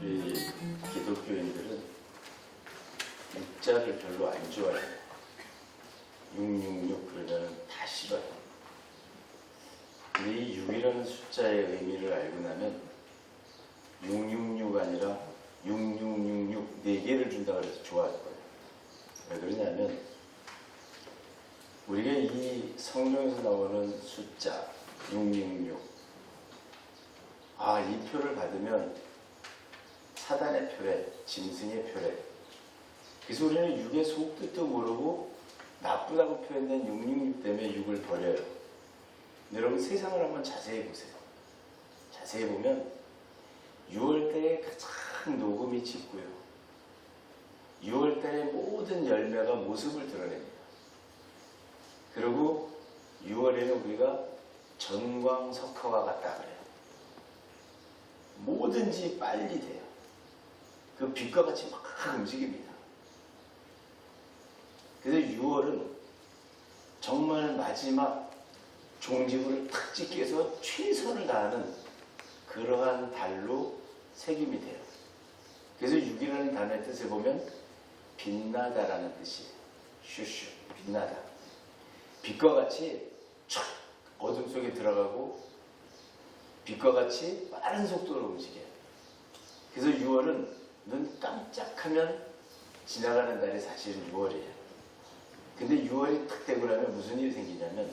우리 기독교인들은 육자를 별로 안 좋아해요. 666 그러면 다 싫어요. 근데 이 6이라는 숫자의 의미를 알고 나면 666 아니라 6666 4개를 준다 그래서 좋아할 거예요. 왜 그러냐면 우리가 이 성경에서 나오는 숫자 666 이 표를 받으면 사단의 표래, 짐승의 표래. 그래서 우리는 6의 속뜻도 모르고 나쁘다고 표현된 666 때문에 6을 버려요. 여러분 세상을 한번 자세히 보세요. 자세히 보면 6월달에 가장 녹음이 짙고요. 6월달에 모든 열매가 모습을 드러냅니다. 그리고 6월에는 우리가 전광석화와 같다 그래요. 뭐든지 빨리 돼요. 그 빛과 같이 막 움직입니다. 그래서 6월은 정말 마지막 종지부를 탁 찍기 위해서 최선을 다하는 그러한 달로 색임이 돼요. 그래서 6이라는 단어의 뜻을 보면 빛나다라는 뜻이에요. 슈슈, 빛나다. 빛과 같이 촥 어둠 속에 들어가고 빛과 같이 빠른 속도로 움직여요. 그래서 6월은 눈 깜짝하면 지나가는 달이 사실은 6월이에요. 근데 6월이 탁 되고 나면 무슨 일이 생기냐면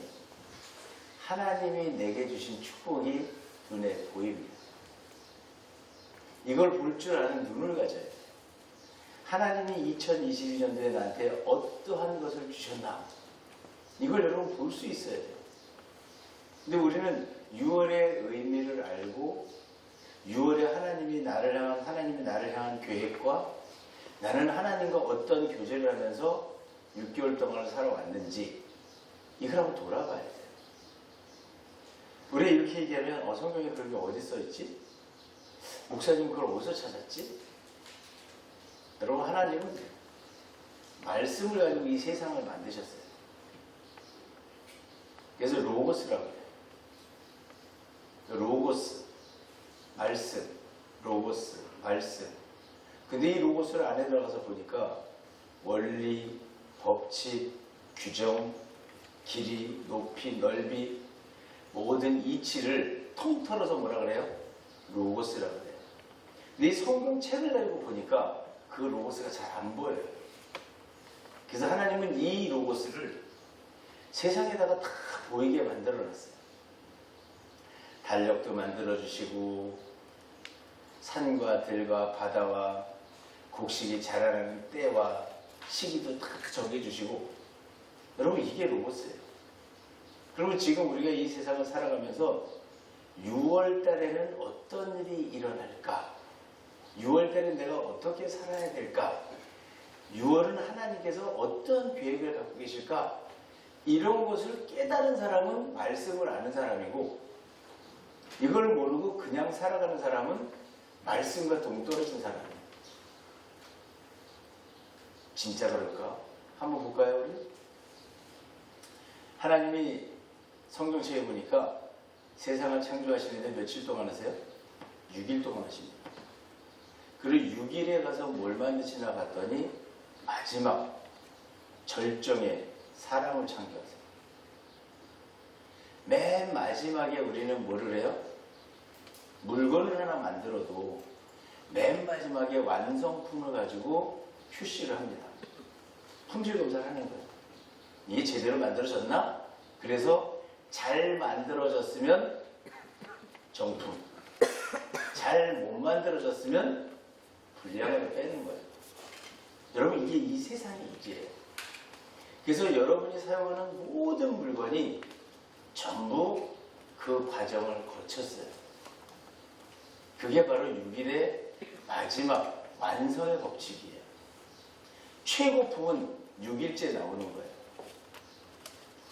하나님이 내게 주신 축복이 눈에 보입니다. 이걸 볼 줄 아는 눈을 가져야 돼요. 하나님이 2022년도에 나한테 어떠한 것을 주셨나? 이걸 여러분 볼 수 있어야 돼요. 근데 우리는 6월의 의미를 알고 6월에 하나님이 나를 향한 계획과 나는 하나님과 어떤 교제를 하면서 6개월 동안 살아왔는지 이걸 한번 돌아봐야 돼요. 우리 이렇게 얘기하면 성경에 그런 게 어디 써있지? 목사님 그걸 어디서 찾았지? 여러분 하나님은 말씀을 가지고 이 세상을 만드셨어요. 그래서 로고스라고 해요. 로고스, 말씀, 로고스, 말씀. 근데 이 로고스를 안에 들어가서 보니까 원리, 법칙, 규정, 길이, 높이, 넓이 모든 이치를 통틀어서 뭐라 그래요? 로고스라고 그래요. 근데 이 성경책을 가지고 보니까 그 로고스가 잘 안 보여요. 그래서 하나님은 이 로고스를 세상에다가 다 보이게 만들어놨어요. 달력도 만들어주시고 산과 들과 바다와 곡식이 자라는 때와 시기도 다 정해주시고 여러분 이게 로고스예요. 그러면 지금 우리가 이 세상을 살아가면서 6월 달에는 어떤 일이 일어날까? 6월 달에 내가 어떻게 살아야 될까? 6월은 하나님께서 어떤 계획을 갖고 계실까? 이런 것을 깨달은 사람은 말씀을 아는 사람이고 이걸 모르고 그냥 살아가는 사람은 말씀과 동떨어진 사람이에요. 진짜 그럴까? 한번 볼까요, 우리? 하나님이 성경책에 보니까 세상을 창조하시는데 며칠 동안 하세요? 6일 동안 하십니다. 그리고 6일에 가서 뭘 만드시나 봤더니 마지막 절정의 사람을 창조하세요. 맨 마지막에 우리는 뭐를 해요? 물건을 하나 만들어도 맨 마지막에 완성품을 가지고 QC를 합니다. 품질 검사를 하는 거예요. 이게 제대로 만들어졌나? 그래서 잘 만들어졌으면 정품, 잘 못 만들어졌으면 불량으로 빼는 거예요. 여러분 이게 이 세상의 이지예요. 그래서 여러분이 사용하는 모든 물건이 전부 그 과정을 거쳤어요. 그게 바로 6일의 마지막 완성의 법칙이에요. 최고품은 6일째 나오는 거예요.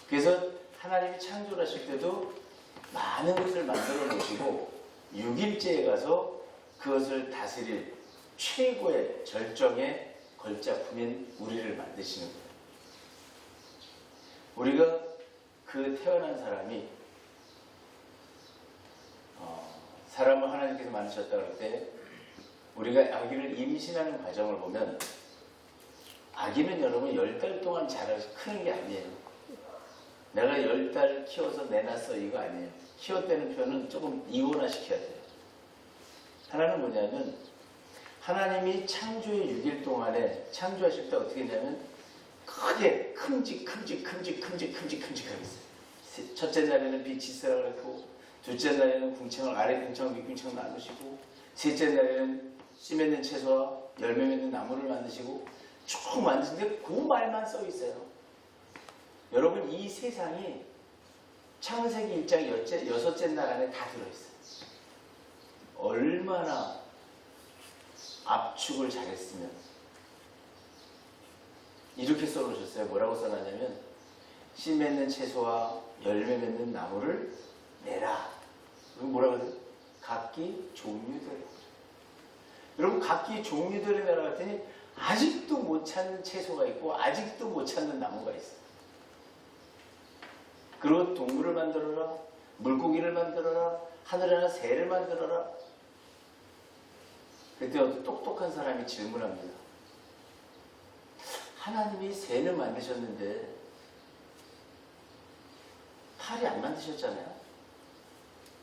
그래서 하나님이 창조를 하실 때도 많은 것을 만들어 놓으시고 6일째에 가서 그것을 다스릴 최고의 절정의 걸작품인 우리를 만드시는 거예요. 우리가 그 태어난 사람이 사람을 하나님께서 만드셨다 그럴 때 우리가 아기를 임신하는 과정을 보면 아기는 여러분 10달 동안 자라서 크는 게 아니에요. 내가 10달 키워서 내놨어 이거 아니에요. 키웠다는 표현은 조금 이원화 시켜야 돼요. 하나는 뭐냐면 하나님이 창조의 6일 동안에 창조하실 때 어떻게 했냐면 크게 큼직하게 했어요. 첫째 날에는 빛이 있으라 그랬고 둘째 날에는 궁창을 아래 궁창 윗궁창 나누시고 셋째 날에는 씨 맺는 채소와 열매 맺는 나무를 만드시고 쭉 만드시는데 그 말만 써 있어요. 여러분 이 세상이 창세기 1장 여섯째 날 안에 다 들어있어요. 얼마나 압축을 잘했으면 이렇게 써놓으셨어요. 뭐라고 써놨냐면 씨 맺는 채소와 열매 맺는 나무를 내라. 그럼 뭐라고 하세요? 각기 종류대로. 여러분 각기 종류대로 내라 했더니 아직도 못 찾는 채소가 있고 아직도 못 찾는 나무가 있어요. 그리고 동물을 만들어라, 물고기를 만들어라, 하늘에 나는 새를 만들어라. 그때 어떤 똑똑한 사람이 질문합니다. 하나님이 새는 만드셨는데 파리 안 만드셨잖아요.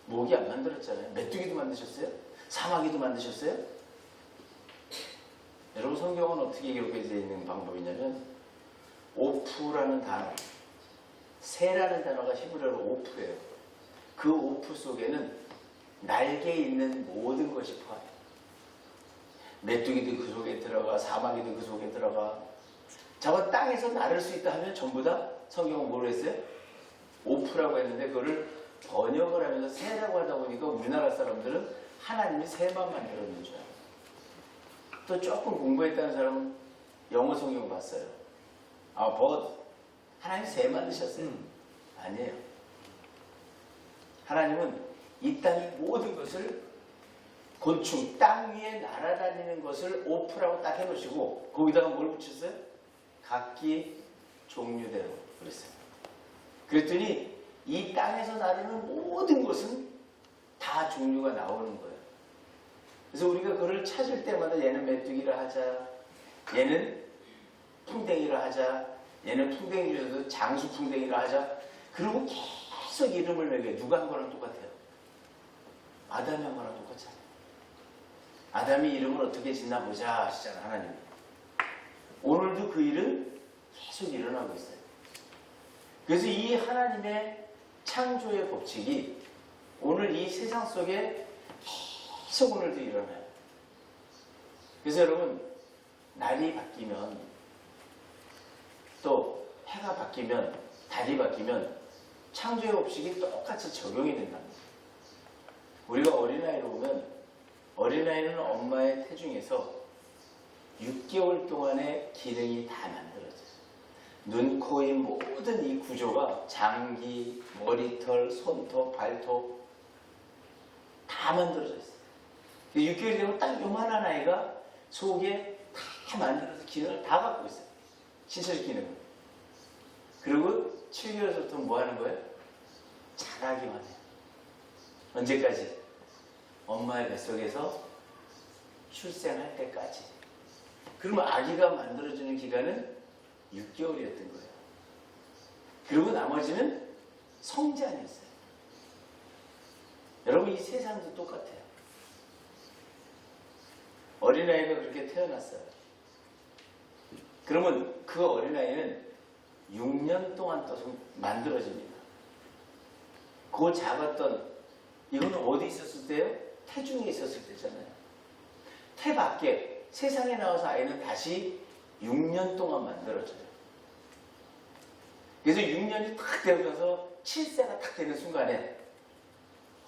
모기 안 만들었잖아요. 메뚜기도 만드셨어요? 사마귀도 만드셨어요? 여러분 성경은 어떻게 기록되어 있는 방법이냐면 오프라는 단어, 새라는 단어가 히브리어로 오프예요. 그 오프 속에는 날개 있는 모든 것이 포함해요. 메뚜기도 그 속에 들어가, 사마귀도 그 속에 들어가. 저건 땅에서 나를 수 있다 하면 전부 다 성경은 뭐로 했어요? 오프라고 했는데 그거를 번역을 하면서 새라고 하다 보니까 우리나라 사람들은 하나님이 새만 만들었는 줄 알아요. 또 조금 공부했다는 사람은 영어 성경 봤어요. bird. 하나님 새 만드셨어요. 아니에요. 하나님은 이 땅의 모든 것을 곤충, 땅 위에 날아다니는 것을 오프라고 딱 해놓으시고 거기다가 뭘 붙였어요? 각기 종류대로 그랬어요. 그랬더니 이 땅에서 나르는 모든 것은 다 종류가 나오는 거예요. 그래서 우리가 그걸 찾을 때마다 얘는 메뚜기라 하자, 얘는 풍뎅이라 하자, 얘는 풍뎅이 중에서도 장수풍뎅이라 하자. 그리고 계속 이름을 매겨요. 누가 한 거랑 똑같아요. 아담이 한 거랑 똑같잖아요. 아담이 이름을 어떻게 짓나 보자 하시잖아요. 하나님. 오늘도 그 일은 계속 일어나고 있어요. 그래서 이 하나님의 창조의 법칙이 오늘 이 세상 속에 계속 오늘도 일어나요. 그래서 여러분 날이 바뀌면 또 해가 바뀌면 달이 바뀌면 창조의 법칙이 똑같이 적용이 된답니다. 우리가 어린아이를 보면 어린아이는 엄마의 태중에서 6개월 동안의 기능이 다 만들어져요. 눈, 코, 입 모든 이 구조가 장기, 머리털, 손톱, 발톱 다 만들어져 있어요. 6개월이 되면 딱 요만한 아이가 속에 다 만들어서 기능을 다 갖고 있어요. 신체적 기능을. 그리고 7개월부터 뭐 하는 거예요? 자라기만 해요. 언제까지? 엄마의 뱃속에서 출생할 때까지. 그러면 아기가 만들어지는 기간은 6개월이었던 거예요. 그리고 나머지는 성장이었어요. 여러분 이 세상도 똑같아요. 어린아이가 그렇게 태어났어요. 그러면 그 어린아이는 6년 동안 또 만들어집니다. 그 작았던 이거는 어디 있었을 때요? 태중에 있었을 때잖아요. 태 밖에 세상에 나와서 아이는 다시 6년 동안 만들어져요. 그래서 6년이 탁 되면서 7세가 탁 되는 순간에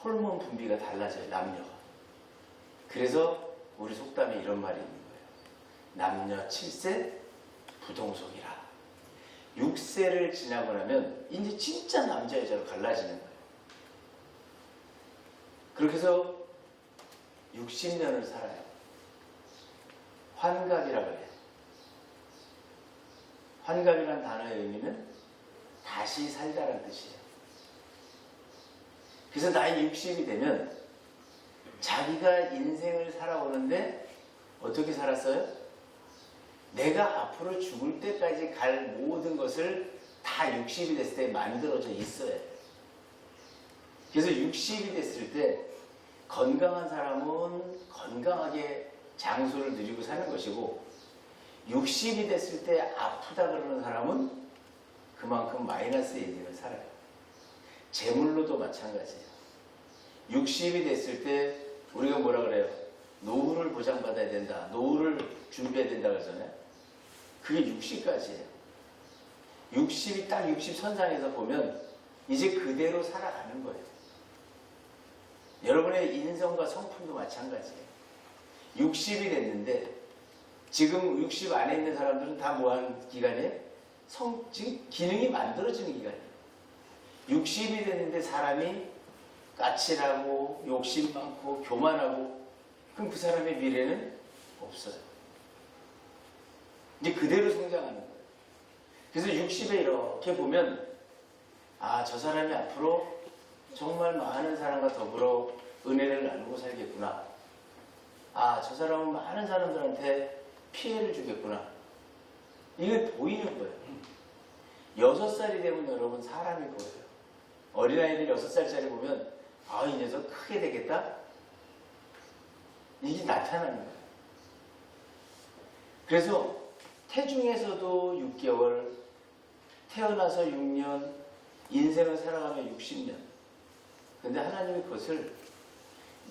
호르몬 분비가 달라져요. 남녀가. 그래서 우리 속담에 이런 말이 있는 거예요. 남녀 7세 부동속이라. 6세를 지나고 나면 이제 진짜 남자 여자로 갈라지는 거예요. 그렇게 해서 60년을 살아요. 환갑이라고 해요. 환갑이라는 단어의 의미는 다시 살다라는 뜻이에요. 그래서 나이 60이 되면 자기가 인생을 살아오는데 어떻게 살았어요? 내가 앞으로 죽을 때까지 갈 모든 것을 다 60이 됐을 때 만들어져 있어요. 그래서 60이 됐을 때 건강한 사람은 건강하게 장수를 누리고 사는 것이고 60이 됐을 때 아프다 그러는 사람은 그만큼 마이너스 인생을 살아요. 재물로도 마찬가지예요. 60이 됐을 때 우리가 뭐라 그래요? 노후를 보장받아야 된다. 노후를 준비해야 된다 그러잖아요. 그게 60까지예요. 60이 딱 60 선상에서 보면 이제 그대로 살아가는 거예요. 여러분의 인성과 성품도 마찬가지예요. 60이 됐는데 지금 60 안에 있는 사람들은 다 뭐하는 기간이에요? 지금 기능이 만들어지는 기간이에요. 60이 됐는데 사람이 까칠하고 욕심 많고 교만하고 그럼 그 사람의 미래는 없어요. 이제 그대로 성장하는 거예요. 그래서 60에 이렇게 보면 아, 저 사람이 앞으로 정말 많은 사람과 더불어 은혜를 나누고 살겠구나. 아, 저 사람은 많은 사람들한테 피해를 주겠구나. 이게 보이는 거예요. 6살이 되면 여러분 사람이 보여요. 어린아이들 6살짜리 보면 아, 이 녀석 크게 되겠다? 이게 나타나는 거예요. 그래서 태중에서도 6개월, 태어나서 6년, 인생을 살아가면 60년. 근데 하나님이 그것을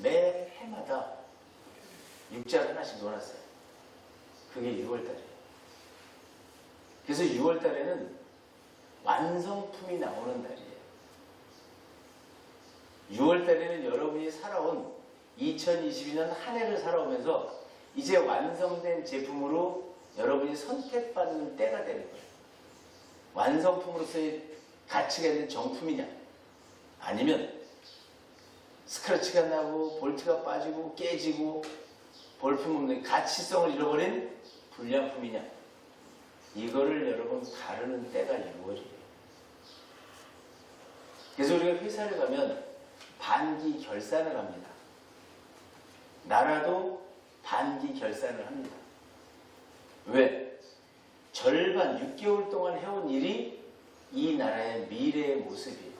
매 해마다 6절 하나씩 놓았어요. 그게 6월달이에요. 그래서 6월달에는 완성품이 나오는 달이에요. 6월달에는 여러분이 살아온 2022년 한 해를 살아오면서 이제 완성된 제품으로 여러분이 선택받는 때가 되는 거예요. 완성품으로서의 가치가 있는 정품이냐, 아니면 스크래치가 나고 볼트가 빠지고 깨지고 볼품없는 가치성을 잃어버린 불량품이냐, 이거를 여러분 가르는 때가 6월이에요. 그래서 우리가 회사를 가면 반기 결산을 합니다. 나라도 반기 결산을 합니다. 왜? 절반 6개월 동안 해온 일이 이 나라의 미래의 모습이에요.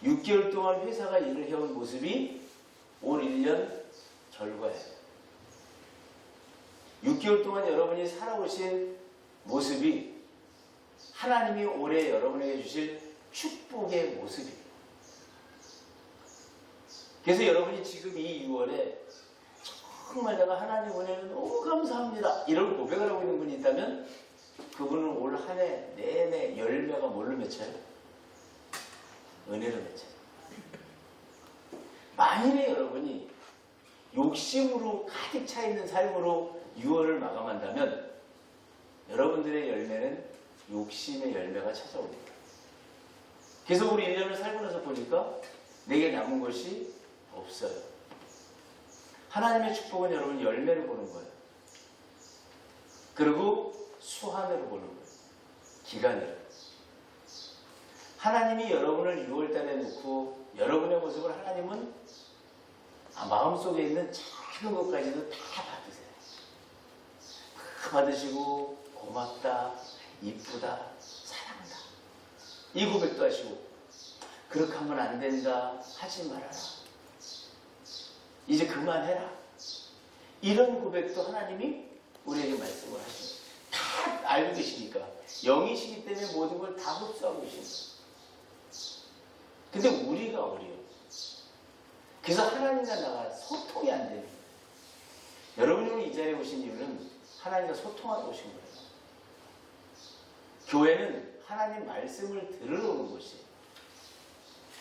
6개월 동안 회사가 일을 해온 모습이 올 1년 결과예요. 6개월 동안 여러분이 살아오신 모습이 하나님이 올해 여러분에게 주실 축복의 모습이에요. 그래서 여러분이 지금 이 6월에 정말 내가 하나님 은혜를 너무 감사합니다, 이런 고백을 하고 있는 분이 있다면 그분은 올 한 해 내내 열매가 뭘로 맺혀요? 은혜로 맺혀요. 만일에 여러분이 욕심으로 가득 차 있는 삶으로 6월을 마감한다면 여러분들의 열매는 욕심의 열매가 찾아옵니다. 그래서 우리 1년을 살고 나서 보니까 내게 남은 것이 없어요. 하나님의 축복은 여러분 열매를 보는 거예요. 그리고 수한으로 보는 거예요. 기간으로. 하나님이 여러분을 6월달에 놓고 여러분의 모습을 하나님은 마음속에 있는 작은 것까지도 다 받으세요. 다 받으시고 고맙다, 이쁘다, 사랑한다, 이 고백도 하시고 그렇게 하면 안 된다, 하지 말아라, 이제 그만해라, 이런 고백도 하나님이 우리에게 말씀을 하십니다. 다 알고 계시니까, 영이시기 때문에 모든 걸 다 흡수하고 계십니다. 근데 우리가 어려워. 그래서 하나님과 나가 소통이 안 됩니다. 여러분이 이 자리에 오신 이유는 하나님과 소통하러 오신 거예요. 교회는 하나님 말씀을 들으러 오는 곳이에요.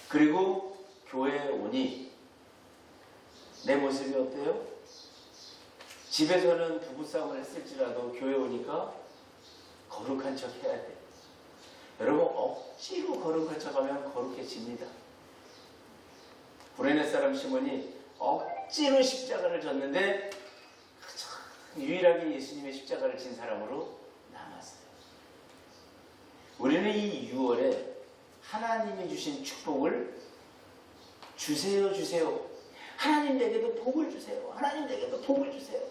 그리고 교회에 오니 내 모습이 어때요? 집에서는 부부싸움을 했을지라도 교회 오니까 거룩한 척 해야 돼. 여러분, 억지로 거룩한 척 하면 거룩해집니다. 구레네 사람 시몬이 억지로 십자가를 졌는데 유일하게 예수님의 십자가를 진 사람으로 남았어요. 우리는 이 6월에 하나님이 주신 축복을 주세요, 주세요. 하나님 내게도 복을 주세요. 하나님 내게도 복을 주세요.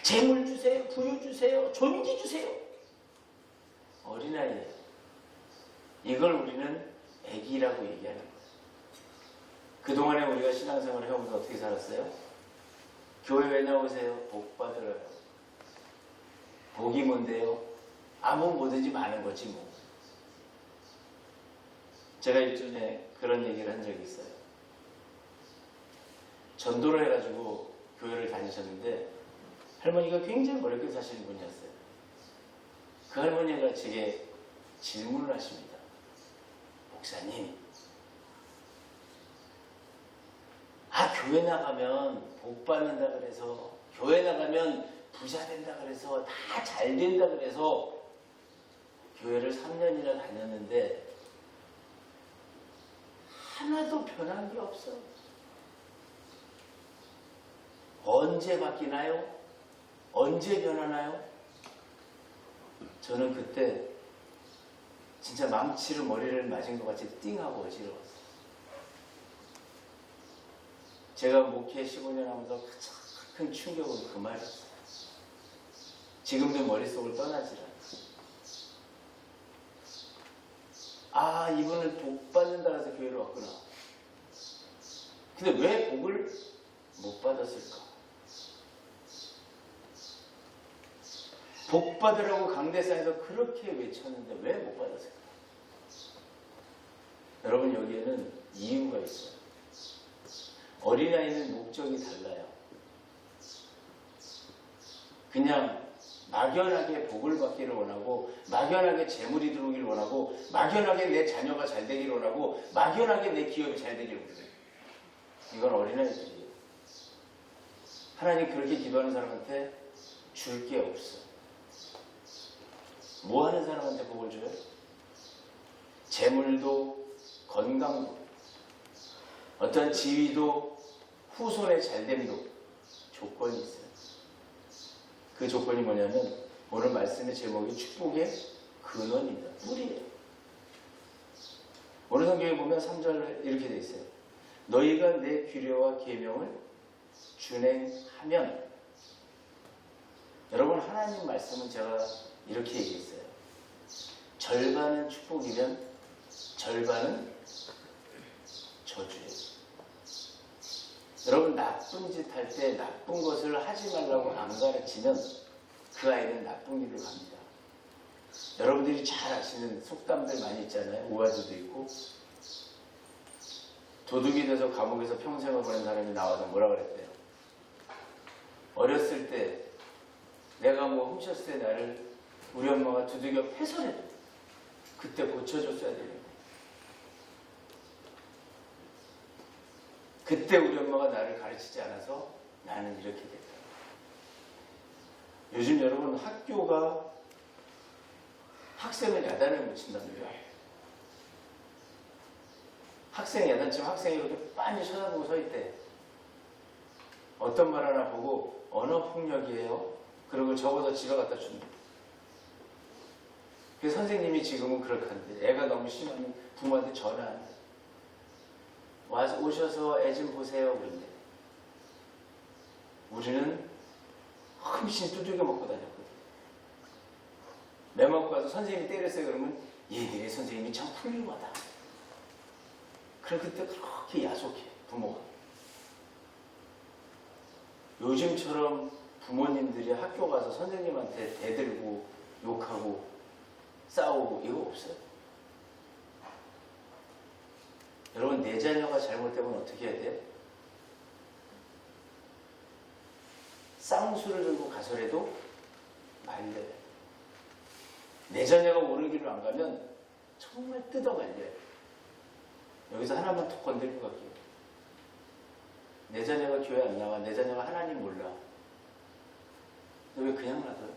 재물 주세요. 부유 주세요. 존귀 주세요. 어린아이예요. 이걸 우리는 애기라고 얘기하는 거예요. 그동안에 우리가 신앙생활을 해오면서 어떻게 살았어요? 교회 왜 나오세요? 복 받으러요. 복이 뭔데요? 아무 뭐든지 많은 거지 뭐. 제가 일전에 그런 얘기를 한 적이 있어요. 전도를 해가지고 교회를 다니셨는데 할머니가 굉장히 어렵게 사시는 분이었어요. 그 할머니가 제게 질문을 하십니다. 목사님, 교회 나가면 복 받는다 그래서, 교회 나가면 부자 된다 그래서, 다 잘 된다 그래서 교회를 3년이나 다녔는데 하나도 변한 게 없어. 언제 바뀌나요? 언제 변하나요? 저는 그때 진짜 망치로 머리를 맞은 것 같이 띵하고 어지러웠어요. 제가 목회 15년 하면서 가장 큰 충격은 그 말이었어요. 지금도 머릿속을 떠나질 않아요. 이분은 복 받는다 해서 교회를 왔구나. 근데 왜 복을 못 받았을까? 복 받으라고 강대상에서 그렇게 외쳤는데 왜 못 받았을까? 여러분, 여기에는 이유가 있어요. 어린아이는 목적이 달라요. 그냥 막연하게 복을 받기를 원하고, 막연하게 재물이 들어오기를 원하고, 막연하게 내 자녀가 잘 되기를 원하고, 막연하게 내 기업이 잘 되기를 원해요. 이건 어린아이들이에요. 하나님 그렇게 기도하는 사람한테 줄 게 없어. 뭐 하는 사람한테 복을 줘요? 재물도 건강도 어떤 지위도 후손의 잘됨도 조건이 있어요. 그 조건이 뭐냐면 오늘 말씀의 제목이 축복의 근원입니다. 뿌리예요. 오늘 성경에 보면 3절에 이렇게 되어 있어요. 너희가 내 규례와 계명을 준행하면. 여러분, 하나님 말씀은 제가 이렇게 얘기했어요. 절반은 축복이면 절반은 저주예요. 여러분, 나쁜 짓 할 때 나쁜 것을 하지 말라고 안 가르치면 그 아이는 나쁜 길로 갑니다. 여러분들이 잘 아시는 속담들 많이 있잖아요. 우화도도 있고. 도둑이 돼서 감옥에서 평생을 보낸 사람이 나와서 뭐라 그랬대요? 어렸을 때 내가 뭐 훔쳤을 때 나를 우리 엄마가 두들겨 패서라도 그때 고쳐줬어야 되는데, 그때 우리 엄마가 나를 가르치지 않아서 나는 이렇게 됐다. 요즘 여러분, 학교가 학생을 야단에 못 친답니다. 학생 야단치면 학생이 이렇게 빤히 쳐다보고 서 있대. 어떤 말 하나 보고 언어폭력이에요. 그리고 적어서 집에 갖다 준다. 그래서 선생님이 지금은 그렇게 하는데, 애가 너무 심하면 부모한테 전화한다. 와서 오셔서 애 좀 보세요. 그런데 우리는 흠씬 두들겨 먹고 다녔거든. 매 먹고 와서 선생님이 때렸어요. 그러면 얘들의 선생님이 참 훌륭하다. 그럼 그때 그렇게 야속해, 부모가. 요즘처럼 부모님들이 학교 가서 선생님한테 대들고 욕하고 싸우고 이거 없어요. 여러분, 내 자녀가 잘못되면 어떻게 해야 돼요? 쌍수를 들고 가서라도 말려요. 내 자녀가 옳은 길로 안 가면 정말 뜯어 말려요. 여기서 하나만 더 건드릴 것 같아요. 내 자녀가 교회 안 나와. 내 자녀가 하나님 몰라. 너 왜 그냥 놔둬요?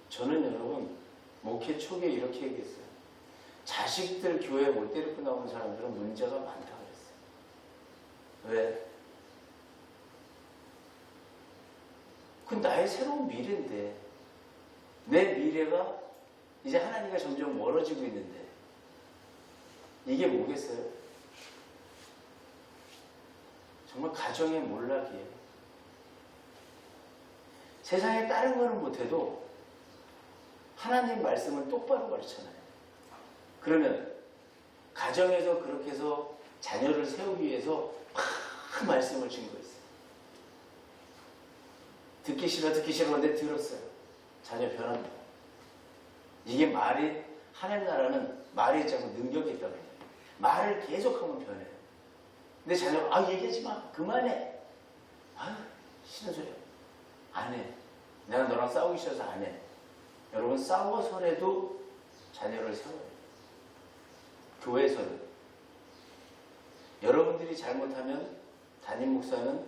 저는 여러분, 목회 초기에 이렇게 얘기했어요. 자식들 교회 못 데리고 나오는 사람들은 문제가 많다고 그랬어요. 왜? 그건 나의 새로운 미래인데 내 미래가 이제 하나님과 점점 멀어지고 있는데 이게 뭐겠어요? 정말 가정의 몰락이에요. 세상에 다른 거는 못해도 하나님 말씀을 똑바로 가르쳐놔요. 그러면 가정에서 그렇게 해서 자녀를 세우기 위해서 막 말씀을 증거했어요. 듣기 싫어 근데 들었어요. 자녀 변합니다. 이게 말이 하나님 나라는 말이 있자고 능력이 있다고 해요. 말을 계속하면 변해요. 근데 자녀가 얘기하지 마 그만해. 싫은 소리야. 안 해. 내가 너랑 싸우기 싫어서 안 해. 여러분 싸워서라도 자녀를 세워요. 교회에서는 여러분들이 잘못하면 담임 목사는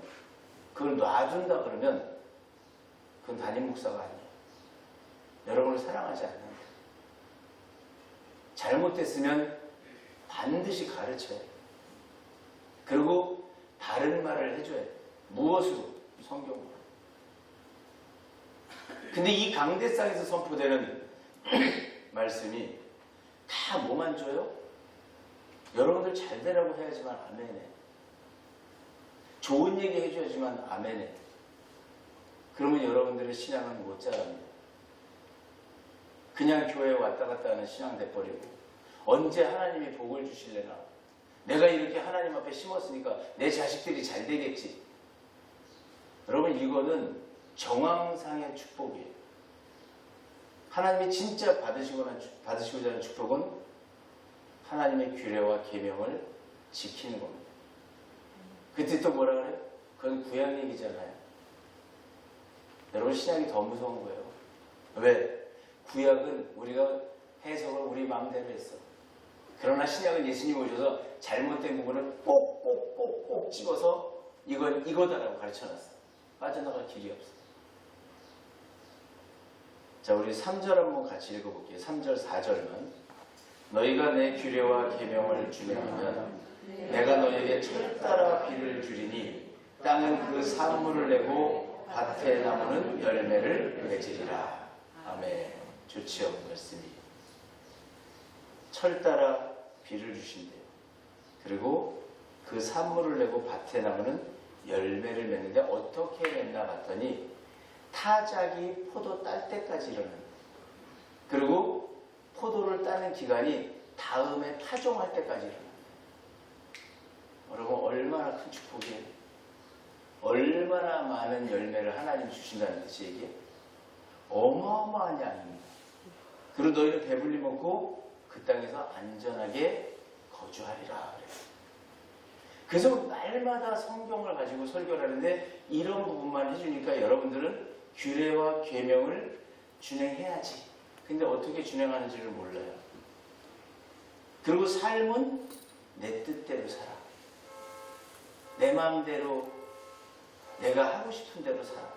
그걸 놔준다 그러면 그건 담임 목사가 아니에요. 여러분을 사랑하지 않는다. 잘못됐으면 반드시 가르쳐야 해요. 그리고 바른 말을 해줘야 해요. 무엇으로? 성경으로. 근데 이 강대상에서 선포되는 말씀이 다 뭐만 줘요? 여러분들 잘 되라고 해야지만 아멘해. 좋은 얘기 해줘야지만 아멘해. 그러면 여러분들의 신앙은 못 자랍니다. 그냥 교회에 왔다 갔다 하는 신앙 돼버리고 언제 하나님이 복을 주실래나? 내가 이렇게 하나님 앞에 심었으니까 내 자식들이 잘 되겠지. 여러분 이거는 정황상의 축복이에요. 하나님이 진짜 받으시고자 하는 축복은 하나님의 규례와 계명을 지키는 겁니다. 그때 또 뭐라 그래요? 그건 구약 얘기잖아요. 여러분 신약이 더 무서운 거예요. 왜? 구약은 우리가 해석을 우리 마음대로 했어. 그러나 신약은 예수님 오셔서 잘못된 부분을 꼭꼭꼭꼭 집어서 이건 이거다라고 가르쳐놨어. 빠져나갈 길이 없어. 자, 우리 3절 한번 같이 읽어볼게요. 3절, 4절만. 너희가 내 규례와 계명을 준행하면 내가 너희에게 철따라 비를 주리니 땅은 그 산물을 내고 밭의 나무는 열매를 맺으리라. 아멘. 좋지요, 말씀이. 철따라 비를 주신대요. 그리고 그 산물을 내고 밭의 나무는 열매를 맺는데 어떻게 맺나 봤더니 타작이 포도 딸 때까지 일어납니다. 그리고 포도를 따는 기간이 다음에 파종할 때까지 일어납니다. 여러분 얼마나 큰 축복이에요. 얼마나 많은 열매를 하나님 주신다는 뜻이 이게 어마어마한 양입니다. 그리고 너희는 배불리 먹고 그 땅에서 안전하게 거주하리라 그래요. 그래서 날마다 성경을 가지고 설교를 하는데 이런 부분만 해주니까 여러분들은 규례와 계명을 준행해야지. 근데 어떻게 준행하는지를 몰라요. 그리고 삶은 내 뜻대로 살아. 내 마음대로 내가 하고 싶은 대로 살아.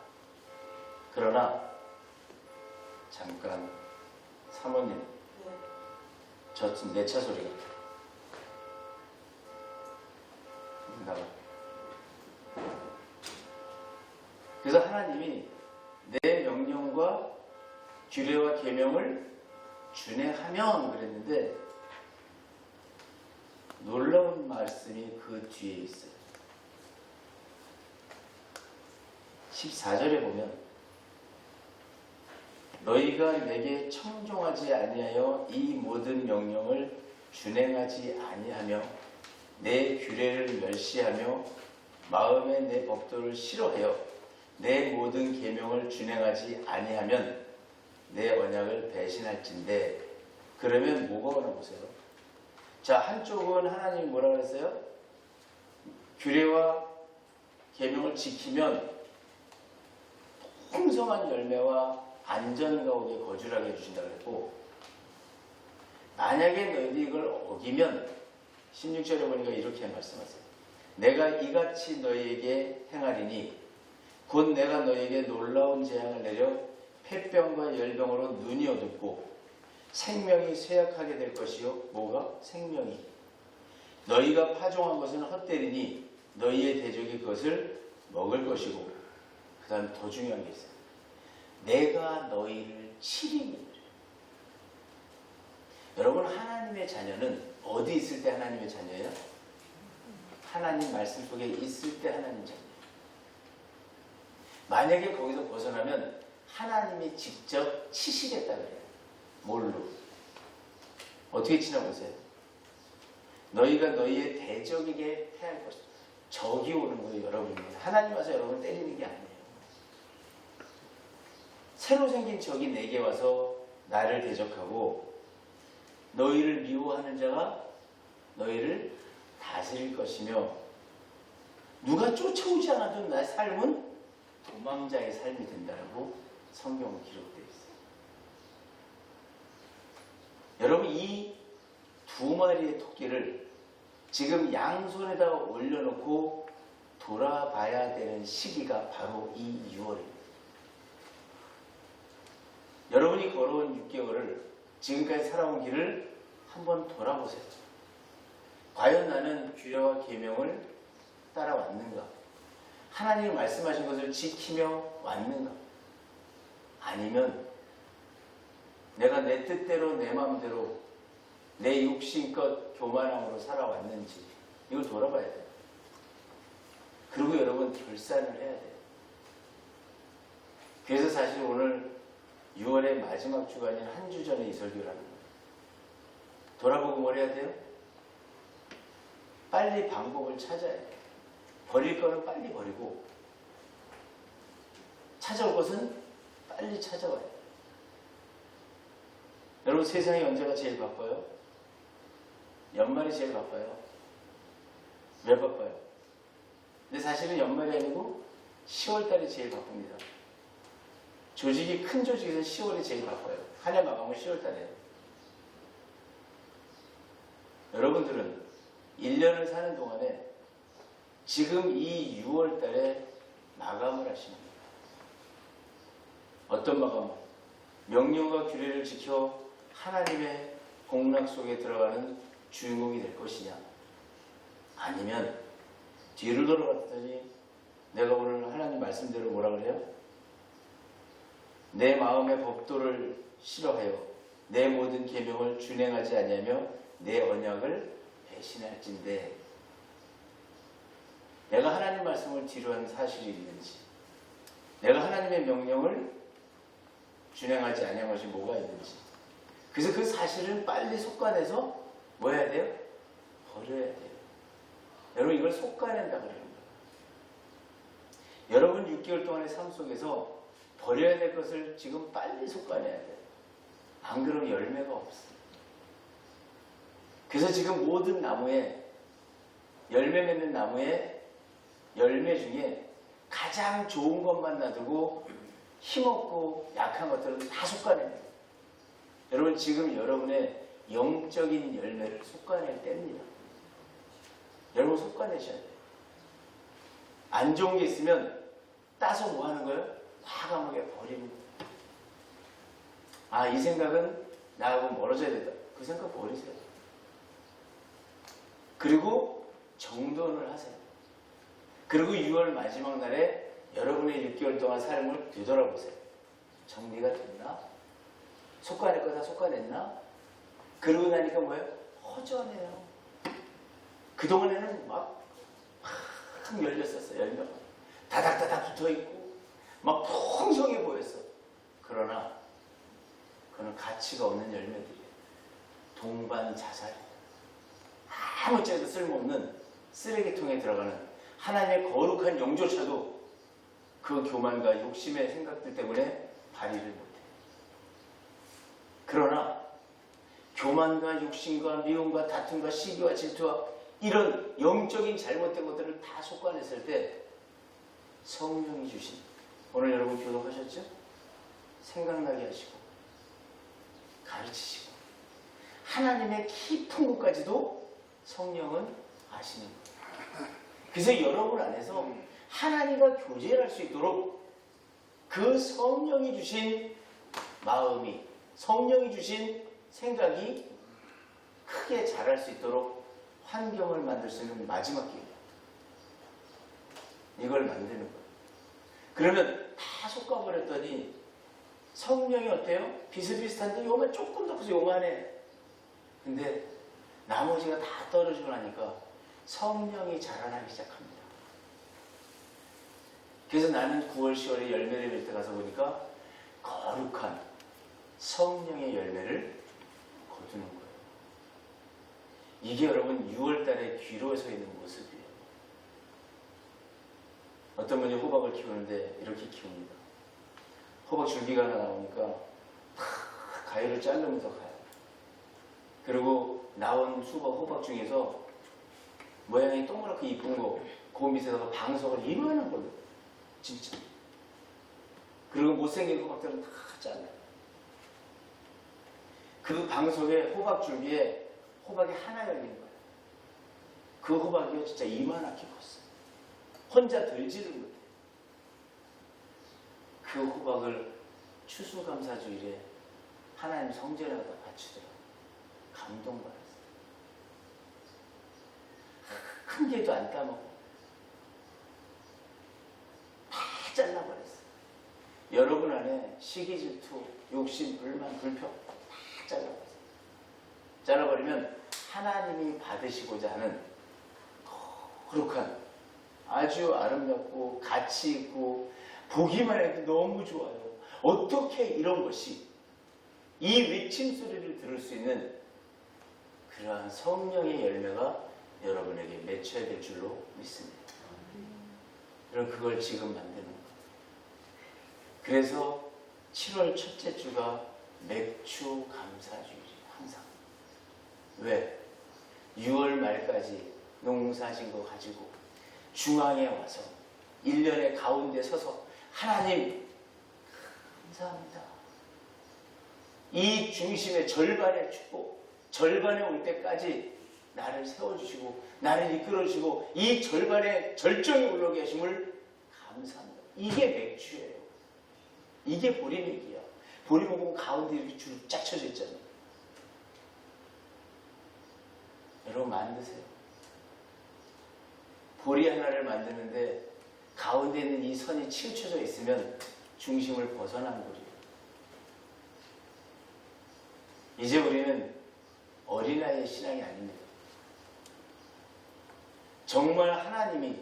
그러나 잠깐 사모님 저 지금 내 차 소리 같아. 나가. 그래서 하나님이 내 명령과 규례와 계명을 준행하면 그랬는데 놀라운 말씀이 그 뒤에 있어요. 14절에 보면 너희가 내게 청종하지 아니하여 이 모든 명령을 준행하지 아니하며 내 규례를 멸시하며 마음에 내 법도를 싫어하여 내 모든 계명을 준행하지 아니하면 내 언약을 배신할진대. 그러면 뭐가 오나 보세요. 자, 한쪽은 하나님이 뭐라고 그랬어요? 규례와 계명을 지키면 풍성한 열매와 안전 가운데 거주하게 해주신다고 했고, 만약에 너희들이 이걸 어기면 16절에 보니까 이렇게 말씀하세요. 내가 이같이 너희에게 행하리니 곧 내가 너희에게 놀라운 재앙을 내려 폐병과 열병으로 눈이 어둡고 생명이 쇠약하게 될 것이요. 뭐가? 생명이. 너희가 파종한 것은 헛되리니 너희의 대적이 그것을 먹을 것이고, 그 다음에 더 중요한 게 있어요. 내가 너희를 치리니. 여러분, 하나님의 자녀는 어디 있을 때 하나님의 자녀예요? 하나님 말씀 속에 있을 때 하나님 자녀예요. 만약에 거기서 벗어나면 하나님이 직접 치시겠다 그래요. 뭘로? 어떻게 치나 보세요. 너희가 너희의 대적에게 패할 것이다. 적이 오는 거예요, 여러분입니다. 하나님 와서 여러분을 때리는 게 아니에요. 새로 생긴 적이 내게 와서 나를 대적하고 너희를 미워하는 자가 너희를 다스릴 것이며 누가 쫓아오지 않아도 나의 삶은 도망자의 삶이 된다라고 성경은 기록되어 있어요. 여러분, 이 두 마리의 토끼를 지금 양손에다가 올려놓고 돌아봐야 되는 시기가 바로 이 6월입니다. 여러분이 걸어온 6개월을 지금까지 살아온 길을 한번 돌아보세요. 과연 나는 규례와 계명을 따라왔는가? 하나님이 말씀하신 것을 지키며 왔는가? 아니면 내가 내 뜻대로 내 마음대로 내 욕심껏 교만함으로 살아왔는지 이걸 돌아봐야 돼요. 그리고 여러분 결산을 해야 돼요. 그래서 사실 오늘 6월의 마지막 주가 아닌 한 주 전에 이 설교를 하는 거예요. 돌아보고 뭘 해야 돼요? 빨리 방법을 찾아야 돼요. 버릴 거는 빨리 버리고 찾아올 것은 빨리 찾아와야 돼요. 여러분, 세상에 언제가 제일 바빠요? 연말이 제일 바빠요. 왜 바빠요? 근데 사실은 연말이 아니고 10월달이 제일 바쁩니다. 조직이 큰 조직에서 10월이 제일 바빠요. 한 해 마감은 10월달이에요. 여러분들은 1년을 사는 동안에 지금 이 6월달에 마감을 하시는 거예요. 어떤 마감? 명령과 규례를 지켜 하나님의 복락 속에 들어가는 주인공이 될 것이냐? 아니면 뒤를 돌아봤더니 내가 오늘 하나님 말씀대로 뭐라 그래요? 내 마음의 법도를 싫어하여 내 모든 계명을 준행하지 아니하며 내 언약을 배신할진대. 내가 하나님 말씀을 뒤로한 사실이 있는지, 내가 하나님의 명령을 준행하지 아니한 것이 뭐가 있는지, 그래서 그 사실을 빨리 속아내서 뭐 해야 돼요? 버려야 돼요. 여러분, 이걸 속아낸다 그러는 거예요. 여러분 6개월 동안의 삶 속에서 버려야 될 것을 지금 빨리 속아내야 돼요. 안 그러면 열매가 없어요. 그래서 지금 모든 나무에, 열매 맺는 나무에 열매 중에 가장 좋은 것만 놔두고 힘없고 약한 것들은 다 속아냅니다. 여러분, 지금 여러분의 영적인 열매를 속아낼 때입니다. 여러분, 속아내셔야 돼요. 안 좋은 게 있으면 따서 뭐 하는 거예요? 과감하게 버리는 거예요. 아, 이 생각은 나하고 멀어져야 된다. 그 생각 버리세요. 그리고 정돈을 하세요. 그리고 6월 마지막 날에 여러분의 6개월 동안 삶을 되돌아보세요. 정리가 됐나? 속아낼 거 다 속아냈나? 그러고 나니까 뭐예요? 허전해요. 그동안에는 막 열렸었어요. 열매가 다닥다닥 붙어있고 막 풍성해 보였어. 그러나 그건 가치가 없는 열매들이에요. 동반자살이에요. 아무짝에도 쓸모없는 쓰레기통에 들어가는 하나님의 거룩한 영조차도 그 교만과 욕심의 생각들 때문에 발휘를 못해요. 그러나 교만과 욕심과 미움과 다툼과 시기와 질투와 이런 영적인 잘못된 것들을 다 속아냈을 때 성령이 주신, 오늘 여러분 교독하셨죠? 생각나게 하시고 가르치시고 하나님의 깊은 곳까지도 성령은 아시는 거예요. 그래서 여러분 안에서 하나님과 교제를 할 수 있도록 그 성령이 주신 마음이, 성령이 주신 생각이 크게 자랄 수 있도록 환경을 만들 수 있는 마지막 기회예요. 이걸 만드는 거예요. 그러면 다 솎아버렸더니 성령이 어때요? 비슷비슷한데 요만 조금 더 커서 요만해. 근데 나머지가 다 떨어지고 나니까 성령이 자라나기 시작합니다. 그래서 나는 9월, 10월에 열매를 맺을 때 가서 보니까 거룩한 성령의 열매를 거두는 거예요. 이게 여러분 6월 달에 귀로에 서 있는 모습이에요. 어떤 분이 호박을 키우는데 이렇게 키웁니다. 호박 줄기가 하나 나오니까 다 가위를 자르면서 가요. 그리고 나온 호박 중에서 모양이 동그랗게 이쁜 거, 그 밑에다가 방석을 이만한 걸로, 진짜. 그리고 못생긴 호박들은 다 잘라요. 그 방석에 호박 줄기에 호박이 하나 열린 거예요. 그 호박이 진짜 이만하게 컸어요. 혼자 들지를 못해요. 그 호박을 추수감사주일에 하나님 성전에다 바치더라고요. 감동받았어요. 한 개도 안 따먹고 다 잘라버렸어요. 여러분 안에 시기, 질투, 욕심, 불만, 불평 다 잘라버렸어요. 잘라버리면 하나님이 받으시고자 하는 거룩한, 아주 아름답고 가치 있고 보기만 해도 너무 좋아요. 어떻게 이런 것이 이 외침 소리를 들을 수 있는 그러한 성령의 열매가 여러분에게 맺혀야 될 줄로 믿습니다. 여러분 그걸 지금 만드는 거예요. 그래서 7월 첫째 주가 맥주 감사주일이에요. 항상. 왜? 6월 말까지 농사진 거 가지고 중앙에 와서 1년의 가운데 서서 하나님 감사합니다. 이 중심의 절반의 축복, 절반에 올 때까지 나를 세워주시고 나를 이끌어주시고 이 절반의 절정에 올라오게 하심을 감사합니다. 이게 맥주예요. 이게 보리맥이야. 보리맥은 가운데 이렇게 줄 쫙 쳐져 있잖아요. 여러분 만드세요. 보리 하나를 만드는데 가운데 있는 이 선이 치우쳐져 있으면 중심을 벗어난 보리예요. 이제 우리는 어린아이의 신앙이 아닙니다. 정말 하나님이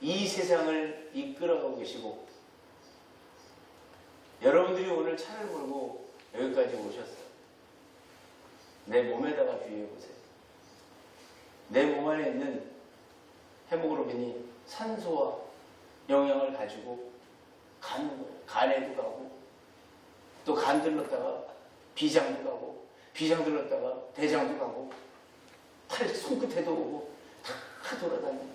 이 세상을 이끌어가고 계시고 여러분들이 오늘 차를 몰고 여기까지 오셨어요. 내 몸에다가 비유해 보세요. 내 몸 안에 있는 헤모글로빈이 산소와 영양을 가지고 가는 거예요. 간에도 가고 또 간 들렀다가 비장도 가고 비장 들렀다가 대장도 가고 팔 손끝에도 오고 다 돌아다녀요.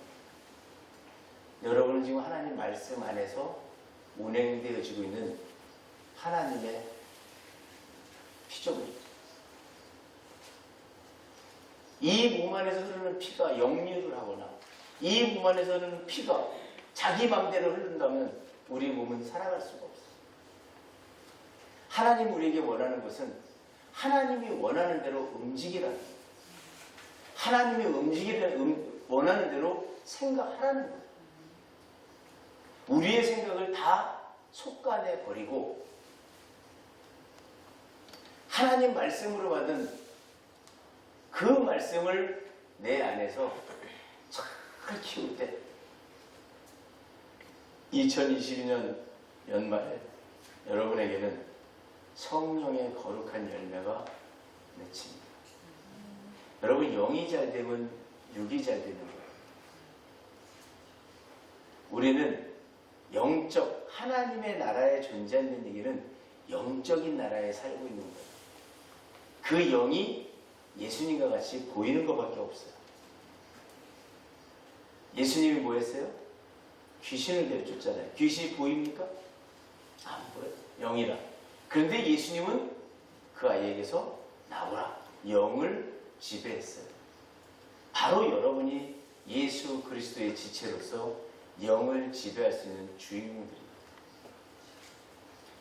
여러분은 지금 하나님 말씀 안에서 운행되어지고 있는 하나님의 피조물입니다. 이 몸 안에서 흐르는 피가 역류를 하거나 이 몸 안에서 흐르는 피가 자기 맘대로 흐른다면 우리 몸은 살아갈 수가 없어요. 하나님 우리에게 원하는 것은 하나님이 원하는 대로 움직이라는 거예요. 하나님이 원하는 대로 생각하라는 거예요. 우리의 생각을 다 속간에 버리고 하나님 말씀으로 받은 그 말씀을 내 안에서 잘 키울 때 2022년 연말에 여러분에게는 성령의 거룩한 열매가 맺힙니다. 여러분 영이 잘 되면 육이 잘 되는 거예요. 우리는 영적 하나님의 나라에 존재하는 얘기는 영적인 나라에 살고 있는 거예요. 그 영이 예수님과 같이 보이는 것밖에 없어요. 예수님이 뭐 했어요? 귀신을 내쫓잖아요. 귀신이 보입니까? 안 보여요. 영이라. 그런데 예수님은 그 아이에게서 나오라. 영을 지배했어요. 바로 여러분이 예수 그리스도의 지체로서 영을 지배할 수 있는 주인공들입니다.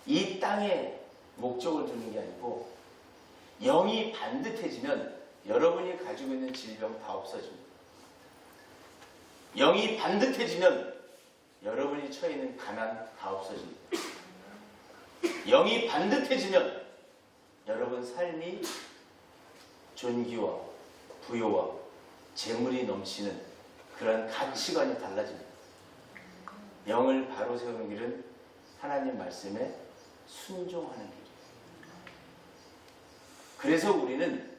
이 땅에 목적을 두는 게 아니고 영이 반듯해지면 여러분이 가지고 있는 질병 다 없어집니다. 영이 반듯해지면 여러분이 처해 있는 가난 다 없어집니다. 영이 반듯해지면 여러분 삶이 존귀와 부요와 재물이 넘치는 그런 가치관이 달라집니다. 영을 바로 세우는 길은 하나님 말씀에 순종하는 길이에요. 그래서 우리는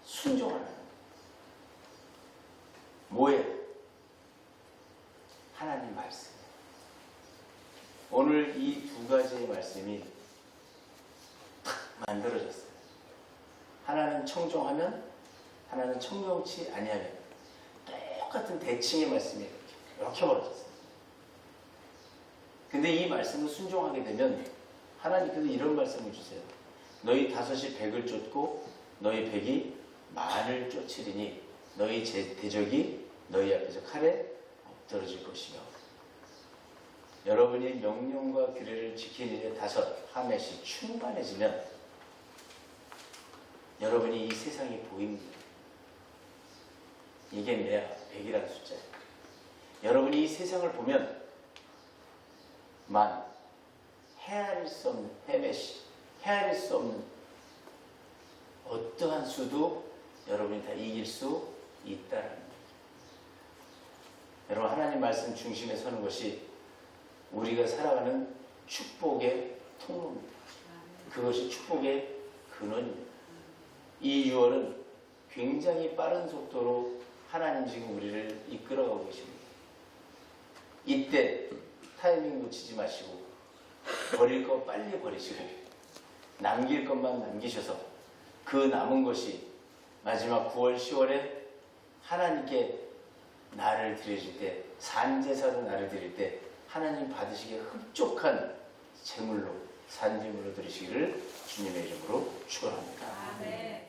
순종하는 거예요. 뭐예요? 하나님 말씀. 오늘 이 두 가지의 말씀이 탁 만들어졌어요. 하나는 청종하면, 하나는 청종치 아니하면. 똑같은 대칭의 말씀이 이렇게 벌어졌어요. 근데 이 말씀을 순종하게 되면 하나님께서 이런 말씀을 주세요. 너희 5이 100을 쫓고 너희 100이 만을 쫓으리니 너희 대적이 너희 앞에서 칼에 엎드러질 것이며. 여러분이 명령과 규례를 지키는 일에 5 하멜이 충만해지면 여러분이 이 세상이 보입니다. 이게 뭐야? 100이라는 숫자예요. 여러분이 이 세상을 보면 헤아릴 수 없는 헤메시, 헤아릴 수 없는 어떠한 수도 여러분이 다 이길 수 있다는 거예요. 여러분, 하나님 말씀 중심에 서는 것이 우리가 살아가는 축복의 통로입니다. 그것이 축복의 근원입니다. 이 6월은 굉장히 빠른 속도로 하나님 지금 우리를 이끌어가고 계십니다. 이때 타이밍 놓치지 마시고 버릴 거 빨리 버리시고 남길 것만 남기셔서 그 남은 것이 마지막 9월, 10월에 하나님께 나를 드려질 때, 산제사로 나를 드릴 때 하나님 받으시기에 흡족한 제물로, 산제물로 드리시기를 주님의 이름으로 축원합니다. 아멘.